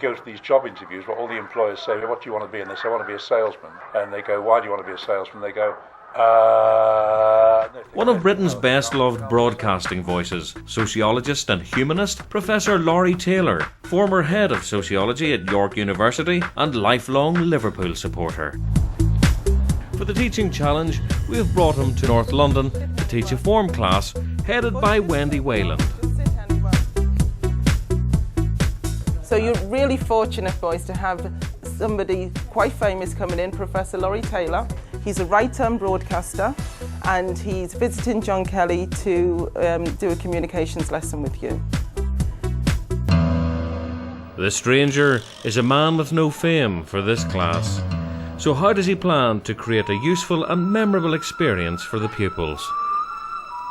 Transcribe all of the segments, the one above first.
you go to these job interviews, what all the employers say, what do you want to be? And they say, I want to be a salesman. And they go, why do you want to be a salesman? They go, One of Britain's best-loved broadcasting voices, sociologist and humanist, Professor Laurie Taylor, former head of sociology at York University and lifelong Liverpool supporter. For the Teaching Challenge, we have brought him to North London to teach a form class headed by Wendy Wayland. So you're really fortunate, boys, to have somebody quite famous coming in, Professor Laurie Taylor. He's a writer and broadcaster, and he's visiting John Kelly to do a communications lesson with you. The stranger is a man with no fame for this class. So how does he plan to create a useful and memorable experience for the pupils?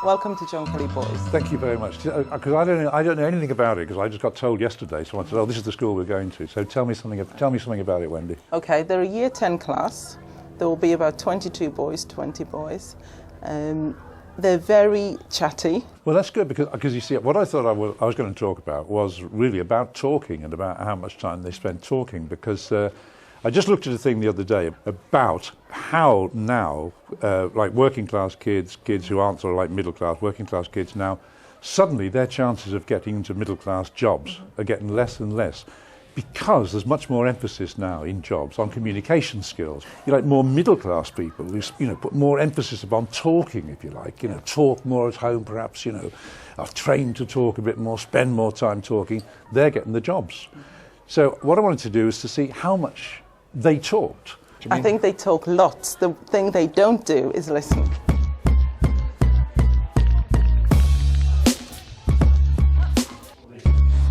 Welcome to John Kelly, boys. Thank you very much. Because I don't know anything about it, because I just got told yesterday. So I said, oh, this is the school we're going to. So tell me something about it, Wendy. Okay, they're a Year 10 class. There will be about 22 boys, 20 boys. They're very chatty. Well, that's good, because you see, what I thought I was going to talk about was really about talking and about how much time they spend talking, because I just looked at a thing the other day about how now, like working class kids who aren't sort of like middle class, working class kids now, suddenly their chances of getting into middle class jobs are getting less and less, because there's much more emphasis now in jobs on communication skills. You like more middle class people who, put more emphasis upon talking, if you like, talk more at home perhaps, are trained to talk a bit more, spend more time talking, they're getting the jobs. So what I wanted to do is to see how much they talked. I think they talk lots. The thing they don't do is listen.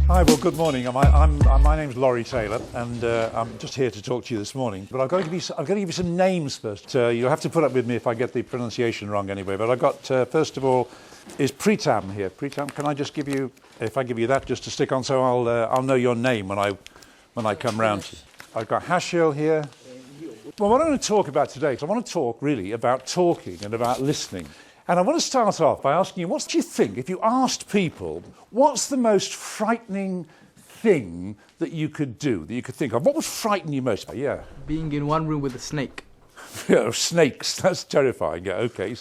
Hi, well, good morning. My name's Laurie Taylor, and I'm just here to talk to you this morning. But I've got to give you some names first. You'll have to put up with me if I get the pronunciation wrong anyway. But I've got, first of all, is Pritam here. Pritam, can I just give you, if I give you that, just to stick on, so I'll know your name when I come round. I've got Hashil here. Well, what I'm going to talk about today is I want to talk really about talking and about listening. And I want to start off by asking you, what do you think, if you asked people, what's the most frightening thing that you could do, that you could think of? What would frighten you most? Yeah. Being in one room with a snake. Yeah, snakes, that's terrifying. Yeah, okay.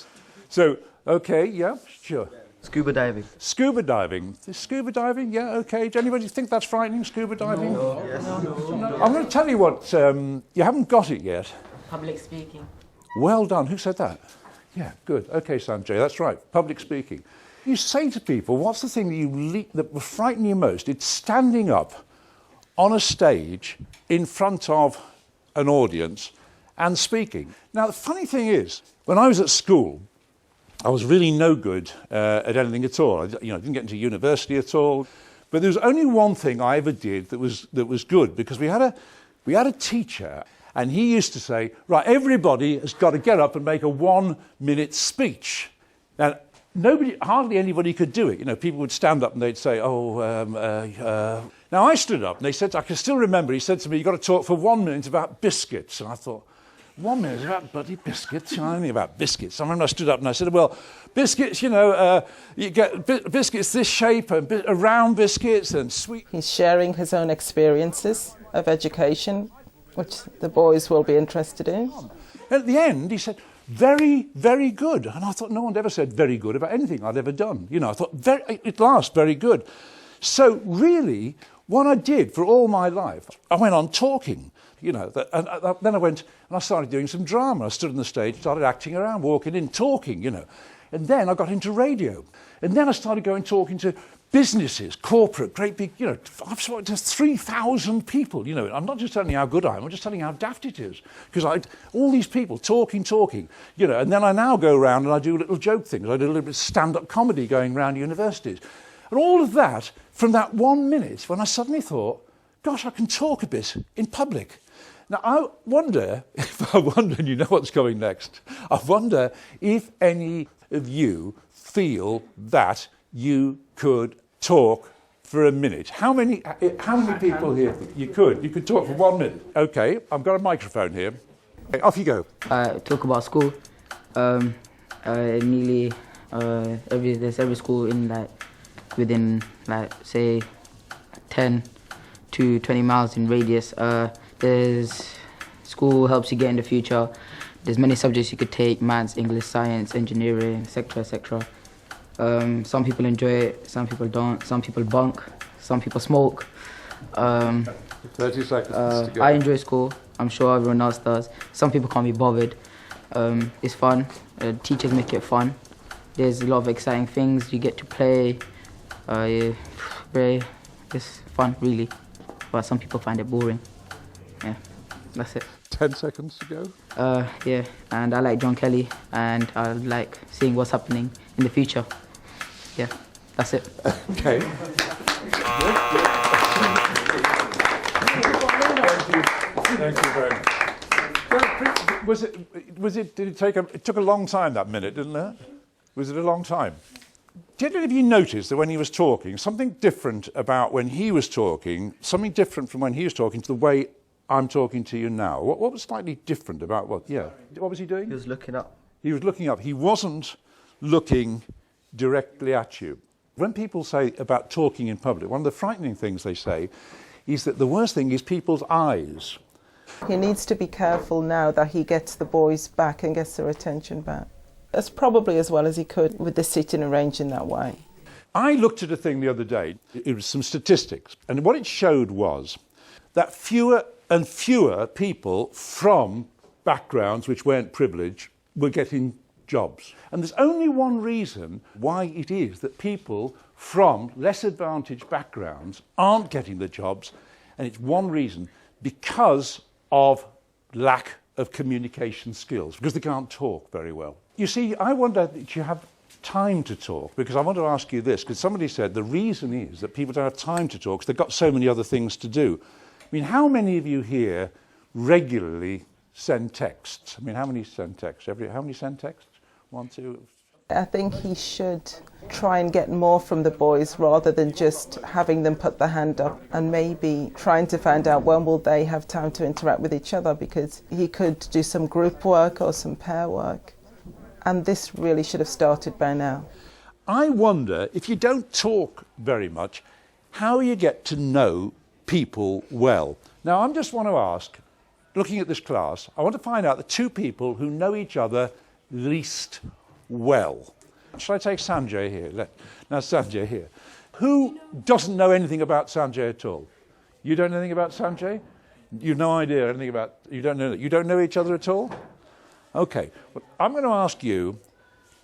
So, okay, yeah, sure. Scuba diving. Scuba diving. Scuba diving, yeah, okay. Do anybody think that's frightening, scuba diving? No. Yes. No. I'm going to tell you what, you haven't got it yet. Public speaking. Well done. Who said that? Yeah, good. Okay, Sanjay, that's right. Public speaking. You say to people, what's the thing that will frighten you most? It's standing up on a stage in front of an audience and speaking. Now, the funny thing is, when I was at school, I was really no good at anything at all. I didn't get into university at all. But there was only one thing I ever did that was good, because we had a teacher, and he used to say, right, everybody has got to get up and make a 1-minute speech. Now, hardly anybody could do it. People would stand up and they'd say, Now, I stood up and they said, I can still remember, he said to me, you've got to talk for 1 minute about biscuits. And I thought, 1 minute about bloody biscuits? I don't know anything about biscuits. I remember I stood up and I said, well, biscuits, you get biscuits this shape and round biscuits and sweet. He's sharing his own experiences of education, which the boys will be interested in. And at the end, he said, very, very good. And I thought, no one ever said very good about anything I'd ever done. I thought, at last, very good. So really, what I did for all my life, I went on talking, and then I went and I started doing some drama. I stood on the stage, started acting around, walking in, talking, And then I got into radio. And then I started talking to businesses, corporate, great big, I've spoken to 3,000 people, I'm not just telling you how good I am, I'm just telling you how daft it is. Because all these people talking, and then I now go around and I do little joke things. I do a little bit of stand-up comedy going around universities. And all of that, from that 1 minute, when I suddenly thought, gosh, I can talk a bit in public. Now, I wonder, and you know what's coming next, I wonder if any of you feel that you could talk for a minute. How many people here think you could talk for 1 minute? Okay, I've got a microphone here. Okay, off you go. Talk about school. Nearly there's every school in within say 10 to 20 miles in radius. There's school helps you get in the future. There's many subjects you could take: maths, English, science, engineering, etc., etc. Some people enjoy it, some people don't. Some people bunk, some people smoke. 30 seconds to go. I enjoy school. I'm sure everyone else does. Some people can't be bothered. It's fun. Teachers make it fun. There's a lot of exciting things you get to play. It's fun, really. But some people find it boring. Yeah, that's it. 10 seconds to go. Yeah, and I like John Kelly, and I like seeing what's happening in the future. Yeah, that's it. Okay. Thank you very much. It took a long time, that minute, didn't it? Was it a long time? Did any of you notice that when he was talking, something different about when he was talking, something different from when he was talking to the way I'm talking to you now? What was slightly different about what? Yeah. What was he doing? He was looking up. He was looking up. He wasn't looking directly at you. When people say about talking in public, one of the frightening things they say is that the worst thing is people's eyes. He needs to be careful now that he gets the boys back and gets their attention back. That's probably as well as he could with the sitting arranged in that way. I looked at a thing the other day. It was some statistics. And what it showed was that fewer and fewer people from backgrounds which weren't privileged were getting jobs. And there's only one reason why it is that people from less advantaged backgrounds aren't getting the jobs, and it's one reason: because of lack of communication skills, because they can't talk very well. You see, I wonder that you have time to talk, because I want to ask you this, because somebody said the reason is that people don't have time to talk because they've got so many other things to do. I mean, how many of you here regularly send texts? I mean, how many send texts? How many send texts? 1, 2... I think he should try and get more from the boys rather than just having them put their hand up, and maybe trying to find out when will they have time to interact with each other, because he could do some group work or some pair work. And this really should have started by now. I wonder, if you don't talk very much, how you get to know people well. Now, I just want to ask, looking at this class, I want to find out the two people who know each other least well. Shall I take Sanjay here? Now, Sanjay here. Who doesn't know anything about Sanjay at all? You don't know anything about Sanjay? You've no idea anything about... You don't know each other at all? Okay. Well, I'm going to ask you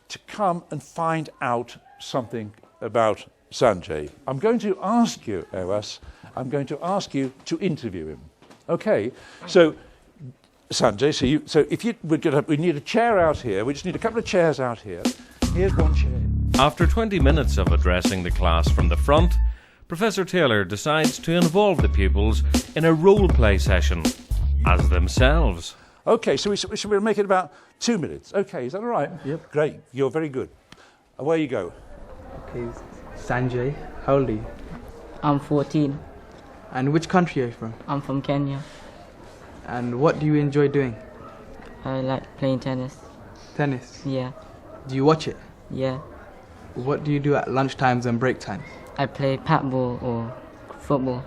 to come and find out something about Sanjay. I'm going to ask you, Ewas, I'm going to ask you to interview him. Okay? So... Sanjay, we need a chair out here. We just need a couple of chairs out here. Here's one chair. After 20 minutes of addressing the class from the front, Professor Taylor decides to involve the pupils in a role-play session as themselves. Okay, so we'll make it about 2 minutes. Okay, is that all right? Yep. Great, you're very good. Away you go. Okay, Sanjay, how old are you? I'm 14. And which country are you from? I'm from Kenya. And what do you enjoy doing? I like playing tennis. Tennis? Yeah. Do you watch it? Yeah. What do you do at lunch times and break times? I play patball or football.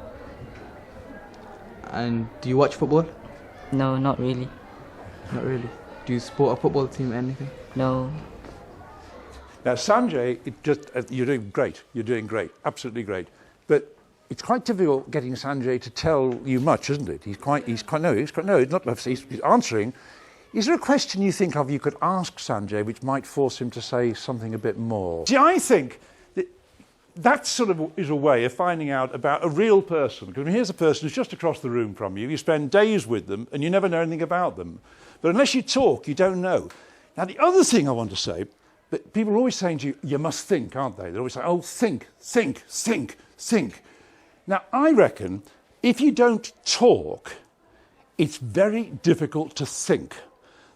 And do you watch football? No, not really. Not really. Do you support a football team or anything? No. Now, Sanjay, you're doing great. You're doing great. Absolutely great. But it's quite difficult getting Sanjay to tell you much, isn't it? He's answering. Is there a question you think of you could ask Sanjay which might force him to say something a bit more? See, I think that sort of is a way of finding out about a real person. Because here's a person who's just across the room from you. You spend days with them and you never know anything about them. But unless you talk, you don't know. Now, the other thing I want to say, that people are always saying to you, you must think, aren't they? They're always saying, oh, think, think, think, think. Now, I reckon if you don't talk, it's very difficult to think.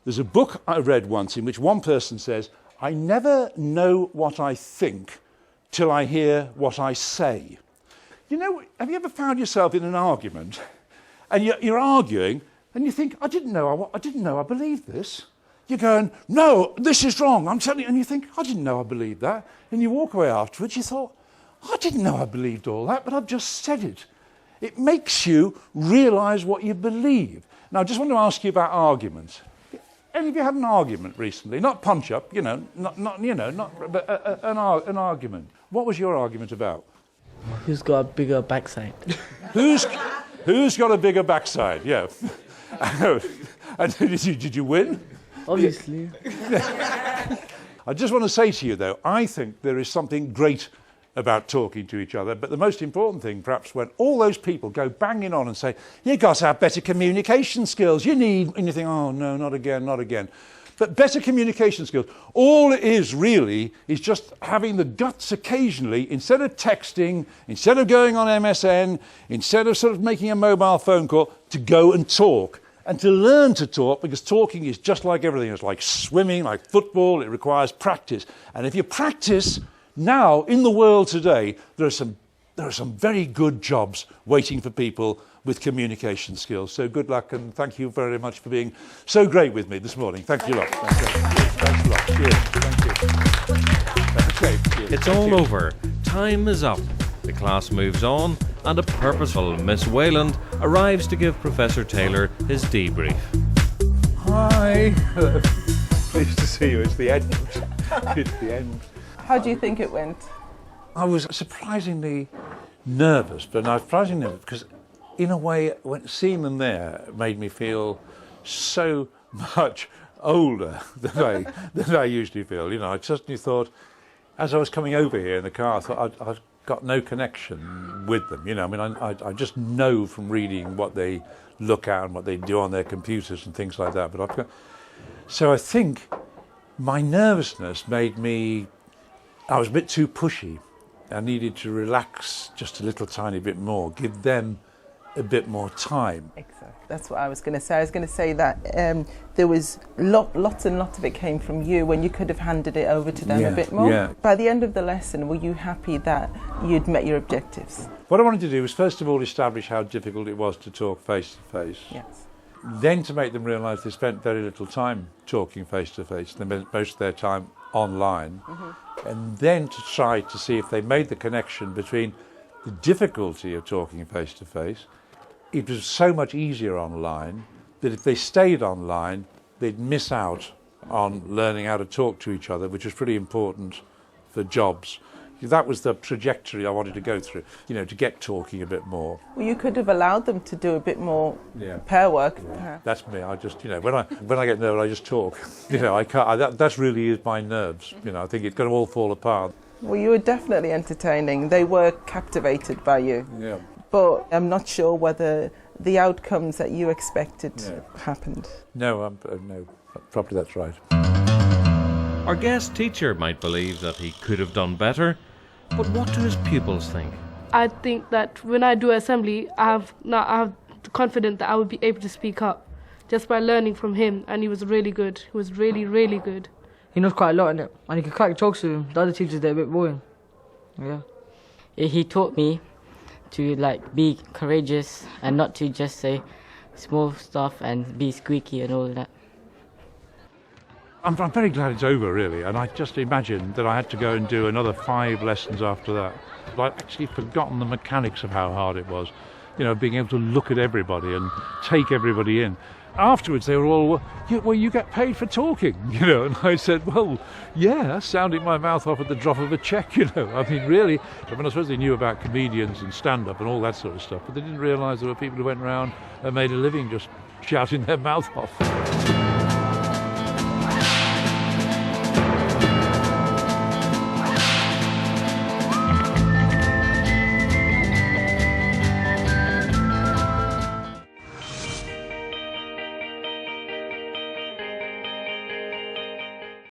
There's a book I read once in which one person says, I never know what I think till I hear what I say. You know, have you ever found yourself in an argument and you're arguing and you think, I didn't know I believed this. You're going, no, this is wrong, I'm telling you. And you think, I didn't know I believed that. And you walk away afterwards, you thought, I didn't know I believed all that, but I've just said it. It makes you realise what you believe. Now, I just want to ask you about arguments. Any of you had an argument recently? Not punch up, but an argument. What was your argument about? Who's got a bigger backside? Who's got a bigger backside? Yeah. And did you win? Obviously. I just want to say to you, though, I think there is something great about talking to each other, but the most important thing, perhaps, when all those people go banging on and say, you've got to have better communication skills, and you think, oh, no, not again, not again. But better communication skills, all it is really is just having the guts occasionally, instead of texting, instead of going on MSN, instead of sort of making a mobile phone call, to go and talk. And to learn to talk, because talking is just like everything. It's like swimming, like football. It requires practice. And if you practice now in the world today, there are some very good jobs waiting for people with communication skills. So good luck, and thank you very much for being so great with me this morning. Thank you a lot. Thanks a lot. Cheers. Thank you. Okay. Cheers. It's all over. Time is up. The class moves on, and a purposeful Miss Wayland arrives to give Professor Taylor his debrief. Hi. Pleased to see you. It's the end. It's the end. How do you think it went? I was surprisingly nervous, but not surprisingly nervous because, in a way, seeing them there made me feel so much older than I usually feel. You know, I suddenly thought, as I was coming over here in the car, I thought I've got no connection with them. You know, I mean, I just know from reading what they look at and what they do on their computers and things like that. But so I think my nervousness made me. I was a bit too pushy. I needed to relax just a little tiny bit more, give them a bit more time. Exactly. That's what I was going to say. I was going to say that there was lots and lots of it came from you when you could have handed it over to them a bit more. Yeah. By the end of the lesson, were you happy that you'd met your objectives? What I wanted to do was first of all establish how difficult it was to talk face to face. Yes. Then to make them realise they spent very little time talking face to face. They spent most of their time online. And then to try to see if they made the connection between the difficulty of talking face to face. It was so much easier online that if they stayed online, they'd miss out on learning how to talk to each other, which was pretty important for jobs. That was the trajectory I wanted to go through, you know, to get talking a bit more. Well, you could have allowed them to do a bit more pair work. Yeah. That's me. I just, you know, when I get nervous, I just talk. You know, I can't. That really is my nerves. You know, I think it's going to all fall apart. Well, you were definitely entertaining. They were captivated by you. Yeah. But I'm not sure whether the outcomes that you expected happened. No, no, probably that's right. Our guest teacher might believe that he could have done better, but what do his pupils think? I think that when I do assembly, I have the confidence that I would be able to speak up just by learning from him, and he was really good. He was really, really good. He knows quite a lot, innit? And he can crack jokes with him. The other teachers, they're a bit boring. Yeah. He taught me to be courageous and not to just say small stuff and be squeaky and all that. I'm very glad it's over, really, and I just imagined that I had to go and do another 5 lessons after that. I'd actually forgotten the mechanics of how hard it was, you know, being able to look at everybody and take everybody in. Afterwards, they were all, well, you get paid for talking, you know, and I said, well, yeah, sounding my mouth off at the drop of a cheque, you know. I mean, really, I mean, I suppose they knew about comedians and stand-up and all that sort of stuff, but they didn't realise there were people who went around and made a living just shouting their mouth off.